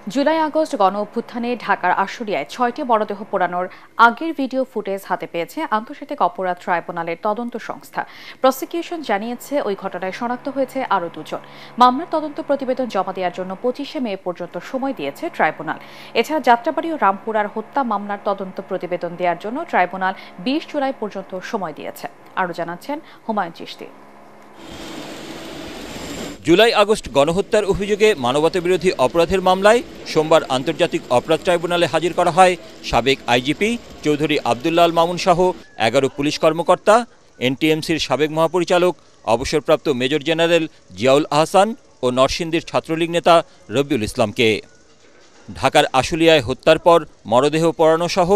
July August গণ অভ্যুত্থানে ঢাকার আশুলিয়ায় ৬টি মরদেহ পোড়ানোর আগের ভিডিও ফুটেজ হাতে পেয়েছে আন্তর্জাতিক অপরাধ ট্রাইব্যুনালের তদন্ত সংস্থা। প্রসিকিউশন জানিয়েছে ওই ঘটনায় শনাক্ত হয়েছে আরও দুজন। মামলার তদন্ত প্রতিবেদন জমা দেওয়ার জন্য ২৫শে মে পর্যন্ত সময় দিয়েছে ট্রাইব্যুনাল। এছাড়া যাত্রাবাড়ী ও রামপুরার হত্যা মামলার তদন্ত প্রতিবেদন দেওয়ার জন্য ট্রাইব্যুনাল ২০ জুলাই পর্যন্ত সময় দিয়েছে। আরও জানাচ্ছেন হুমায়ুন চিশতি। জুলাই আগস্ট গণহত্যার অভিযোগে মানবতাবিরোধী অপরাধের মামলায় সোমবার আন্তর্জাতিক অপরাধ ট্রাইব্যুনালে হাজির করা হয় সাবেক আইজিপি চৌধুরী আবদুল্লাহ আল মামুন সহ ১১ পুলিশ কর্মকর্তা, এনটিএমসির সাবেক মহাপরিচালক অবসরপ্রাপ্ত মেজর জেনারেল জিয়াউল আহসান ও নরসিংদীর ছাত্রলীগ নেতা রবিউল ইসলামকে। ঢাকার আশুলিয়ায় হত্যার পর মরদেহ পোড়ানো সহ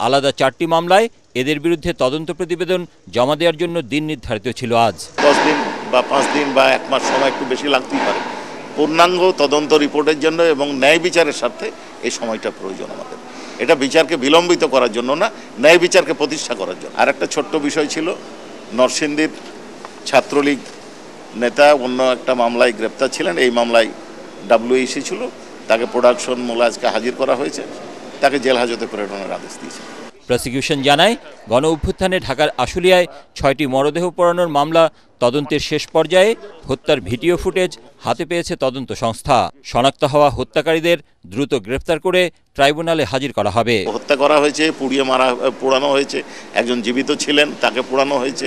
আলাদা 4টি মামলায় এদের বিরুদ্ধে তদন্ত প্রতিবেদন জমা দেওয়ার জন্য দিন নির্ধারিত ছিল আজ। 10 দিন বা 5 দিন বা 1 মাস সময় একটু বেশি লাগতেই পারে পূর্ণাঙ্গ তদন্ত রিপোর্টের জন্য, এবং ন্যায় বিচারের স্বার্থে এই সময়টা প্রয়োজন আমাদের। এটা বিচারকে বিলম্বিত করার জন্য না, ন্যায় বিচারকে প্রতিষ্ঠা করার জন্য। আর একটা ছোট্ট বিষয় ছিল, নরসিংদীর ছাত্রলীগ নেতা অন্য একটা মামলায় গ্রেপ্তার ছিলেন। এই মামলায় WEC ছিল, তাকে প্রোডাকশন মূলে আজকে হাজির করা হয়েছে, তাকে জেল হাজতে প্রেরণের আদেশ দিয়েছে। প্রসিকিউশন জানায়, গণ অভ্যুত্থানে ঢাকার আশুলিয়ায় 6টি মরদেহ পোড়ানোর মামলা তদন্তের শেষ পর্যায়ে। হত্যার ভিডিও ফুটেজ হাতে পেয়েছে তদন্ত সংস্থা। শনাক্ত হওয়া হত্যাকারীদের দ্রুত গ্রেফতার করে ট্রাইব্যুনালে হাজির করা হবে। হত্যা করা হয়েছে, পোড়ানো হয়েছে, একজন জীবিত ছিলেন, তাকে পোড়ানো হয়েছে।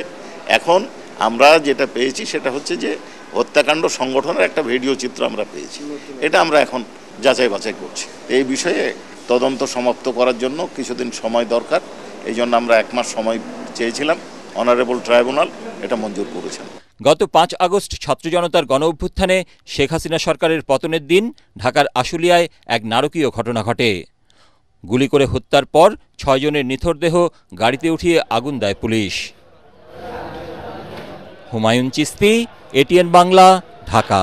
এখন আমরা যেটা পেয়েছি সেটা হচ্ছে যে হত্যাকাণ্ড সংগঠনের একটা ভিডিও চিত্র আমরা পেয়েছি। এটা আমরা এখন যাচাই বাছাই করছি। এই বিষয়ে তদন্ত সমাপ্ত করার জন্য কিছুদিন সময় দরকার, এই জন্য আমরা 1 মাস সময় চেয়েছিলাম। অনারেবল ট্রাইব্যুনাল এটা মঞ্জুর করেছেন। গত 5 আগস্ট ছাত্র জনতার গণ অভ্যুত্থানে শেখ হাসিনা সরকারের পতনের দিন ঢাকার আশুলিয়ায় এক নারকীয় ঘটনা ঘটে। গুলি করে হত্যার পর 6 জনের নিথর দেহ গাড়িতে উঠিয়ে আগুন দেয় পুলিশ। হুমায়ুন চিশতি, ATN বাংলা, ঢাকা।